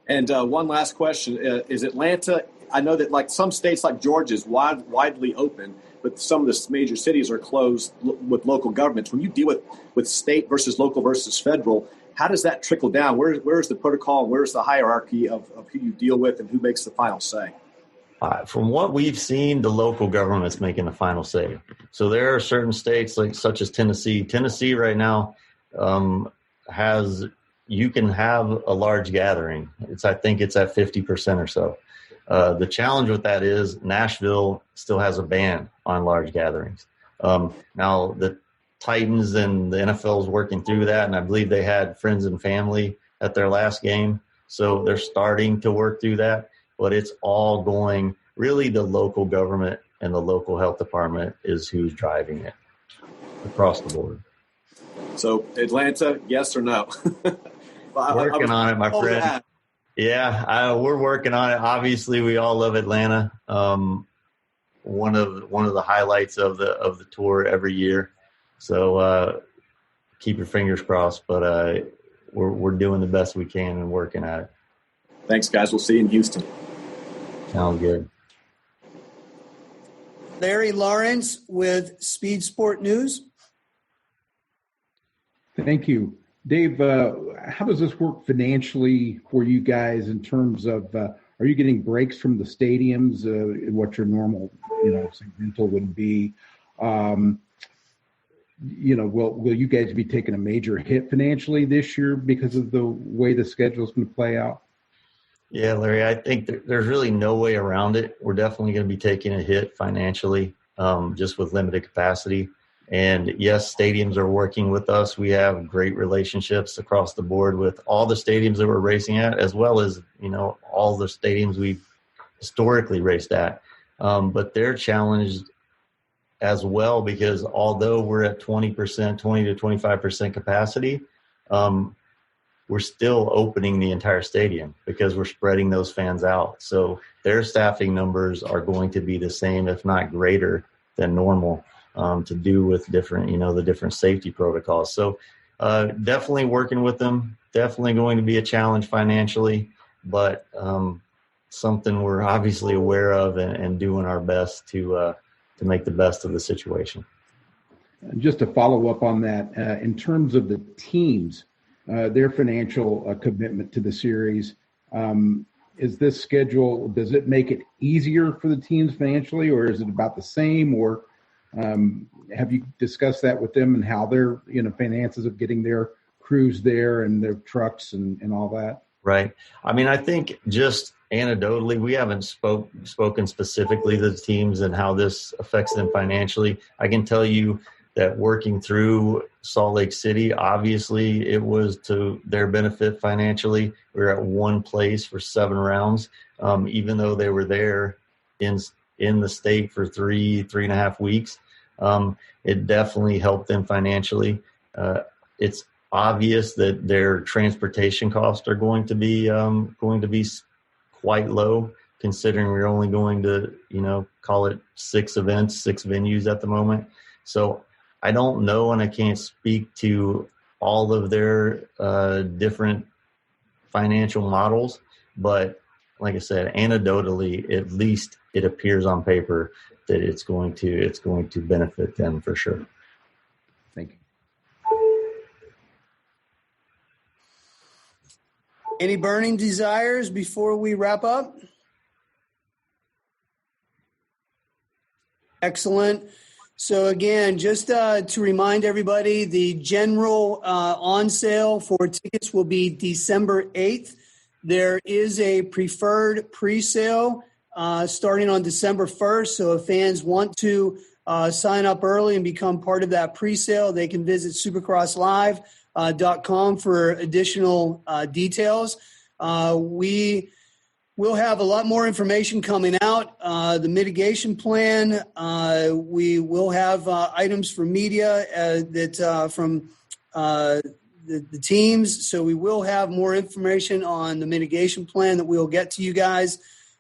And one last question: is Atlanta? I know that like some states, like Georgia, is widely open, but some of the major cities are closed with local governments. When you deal with state versus local versus federal, how does that trickle down? Where's the protocol? Where's the hierarchy of who you deal with and who makes the final say? From what we've seen, the local government's making the final say. So there are certain states such as Tennessee. Tennessee right now you can have a large gathering. I think it's at 50% or so. The challenge with that is Nashville still has a ban on large gatherings. Now the Titans and the NFL is working through that, and I believe they had friends and family at their last game. So they're starting to work through that. But it's all going, really the local government and the local health department is who's driving it across the board. So Atlanta, yes or no? Working on it, my friend. Yeah, we're working on it. Obviously, we all love Atlanta. One of the highlights of the tour every year. So keep your fingers crossed. But we're doing the best we can and working at it. Thanks, guys. We'll see you in Houston. Sounds good. Larry Lawrence with Speed Sport News. Thank you. Dave, how does this work financially for you guys in terms of, are you getting breaks from the stadiums, what your normal, rental would be? Will you guys be taking a major hit financially this year because of the way the schedule is going to play out? Yeah, Larry, I think there's really no way around it. We're definitely going to be taking a hit financially, just with limited capacity. And yes, stadiums are working with us. We have great relationships across the board with all the stadiums that we're racing at, as well as, all the stadiums we've historically raced at. But they're challenged as well because although we're at 20 to 25% capacity, we're still opening the entire stadium because we're spreading those fans out. So their staffing numbers are going to be the same, if not greater than normal, to do with different, the different safety protocols. So definitely working with them, definitely going to be a challenge financially, but something we're obviously aware of and doing our best to make the best of the situation. Just to follow up on that, in terms of the teams, their financial commitment to the series, is this schedule, does it make it easier for the teams financially, or is it about the same, or have you discussed that with them and how their finances of getting their crews there and their trucks and all that? Right. I mean, I think just anecdotally, we haven't spoken specifically to the teams and how this affects them financially. I can tell you that working through Salt Lake City, obviously it was to their benefit financially. We were at one place for 7 rounds, even though they were there in the state for 3.5 weeks. It definitely helped them financially. It's obvious that their transportation costs are going to be quite low, considering we're only going to, call it 6 events, 6 venues at the moment. So I don't know, and I can't speak to all of their different financial models, but like I said, anecdotally, at least it appears on paper that it's going to benefit them for sure. Thank you. Any burning desires before we wrap up? Excellent. So again, just to remind everybody, the general on sale for tickets will be December 8th. There is a preferred pre-sale starting on December 1st. So if fans want to sign up early and become part of that pre-sale, they can visit supercrosslive.com for additional details. We will have a lot more information coming out. The mitigation plan, we will have items for media from the teams. So we will have more information on the mitigation plan that we'll get to you guys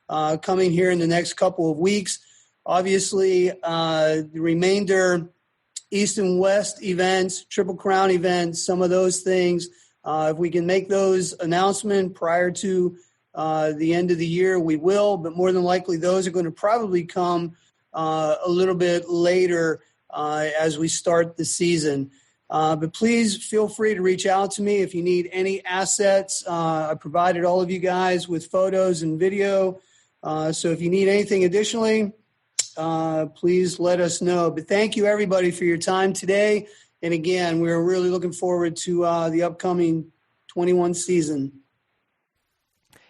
coming here in the next couple of weeks. Obviously, the remainder East and West events, Triple Crown events, some of those things, if we can make those announcements prior to the end of the year, we will, but more than likely those are going to probably come a little bit later as we start the season. But please feel free to reach out to me if you need any assets. I provided all of you guys with photos and video. So if you need anything additionally, please let us know. But thank you, everybody, for your time today. And again, we're really looking forward to the upcoming 21 season.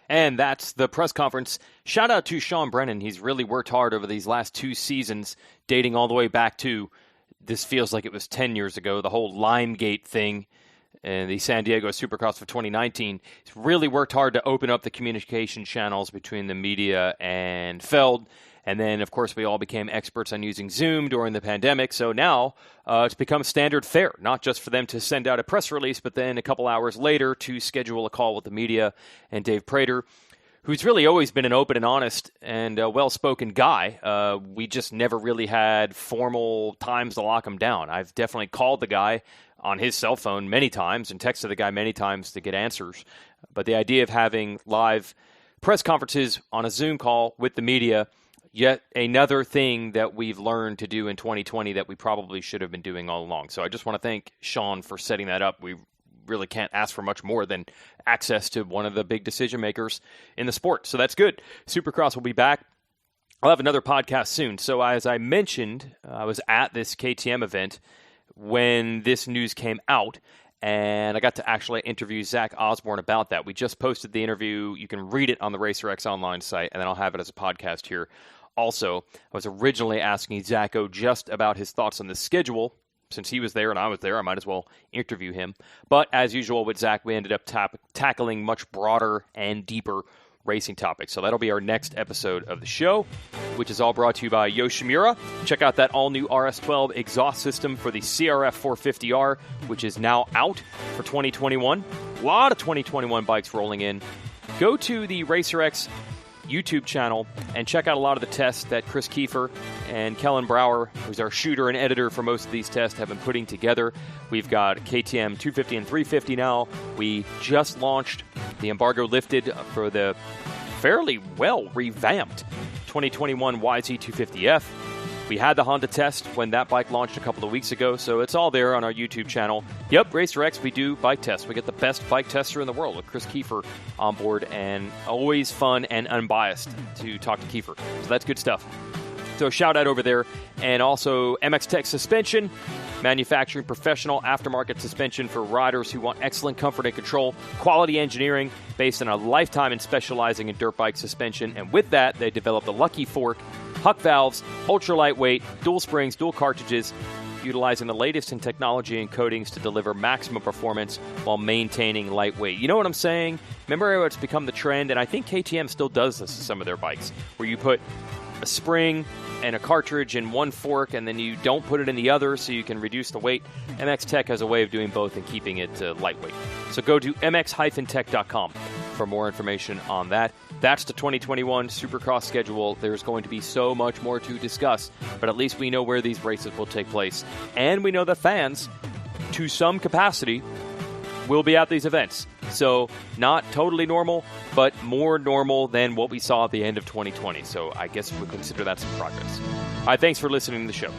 And that's the press conference. Shout out to Sean Brennan. He's really worked hard over these last 2 seasons, dating all the way back to, this feels like it was 10 years ago, the whole Limegate thing and the San Diego Supercross for 2019. He's really worked hard to open up the communication channels between the media and Feld. And then, of course, we all became experts on using Zoom during the pandemic. So now it's become standard fare, not just for them to send out a press release, but then a couple hours later to schedule a call with the media and Dave Prater, who's really always been an open and honest and well-spoken guy. We just never really had formal times to lock him down. I've definitely called the guy on his cell phone many times and texted the guy many times to get answers. But the idea of having live press conferences on a Zoom call with the media, yet another thing that we've learned to do in 2020 that we probably should have been doing all along. So I just want to thank Sean for setting that up. We really can't ask for much more than access to one of the big decision makers in the sport. So that's good. Supercross will be back. I'll have another podcast soon. So as I mentioned, I was at this KTM event when this news came out, and I got to actually interview Zach Osborne about that. We just posted the interview. You can read it on the RacerX online site, and then I'll have it as a podcast here. Also, I was originally asking Zacho just about his thoughts on the schedule. Since he was there and I was there, I might as well interview him. But as usual with Zach, we ended up tackling much broader and deeper racing topics. So that'll be our next episode of the show, which is all brought to you by Yoshimura. Check out that all-new RS12 exhaust system for the CRF 450R, which is now out for 2021. A lot of 2021 bikes rolling in. Go to the RacerX YouTube channel and check out a lot of the tests that Chris Kiefer and Kellen Brower, who's our shooter and editor for most of these tests, have been putting together. We've got KTM 250 and 350 now. We just launched the embargo lifted for the fairly well revamped 2021 YZ250F. We had the Honda test when that bike launched a couple of weeks ago, so it's all there on our YouTube channel. Yep, RacerX, we do bike tests. We get the best bike tester in the world with Chris Kiefer on board, and always fun and unbiased to talk to Kiefer. So that's good stuff. So shout out over there. And also MX Tech Suspension, manufacturing professional aftermarket suspension for riders who want excellent comfort and control, quality engineering based on a lifetime in specializing in dirt bike suspension. And with that, they developed the Lucky Fork, Huck valves, ultra lightweight, dual springs, dual cartridges, utilizing the latest in technology and coatings to deliver maximum performance while maintaining lightweight. You know what I'm saying? Remember how it's become the trend, and I think KTM still does this to some of their bikes, where you put a spring and a cartridge in one fork, and then you don't put it in the other so you can reduce the weight. MX Tech has a way of doing both and keeping it lightweight. So go to mx-tech.com for more information on that. That's the 2021 Supercross schedule. There's going to be so much more to discuss, but at least we know where these races will take place. And we know that fans, to some capacity, will be at these events. So not totally normal, but more normal than what we saw at the end of 2020. So I guess we consider that some progress. All right, thanks for listening to the show.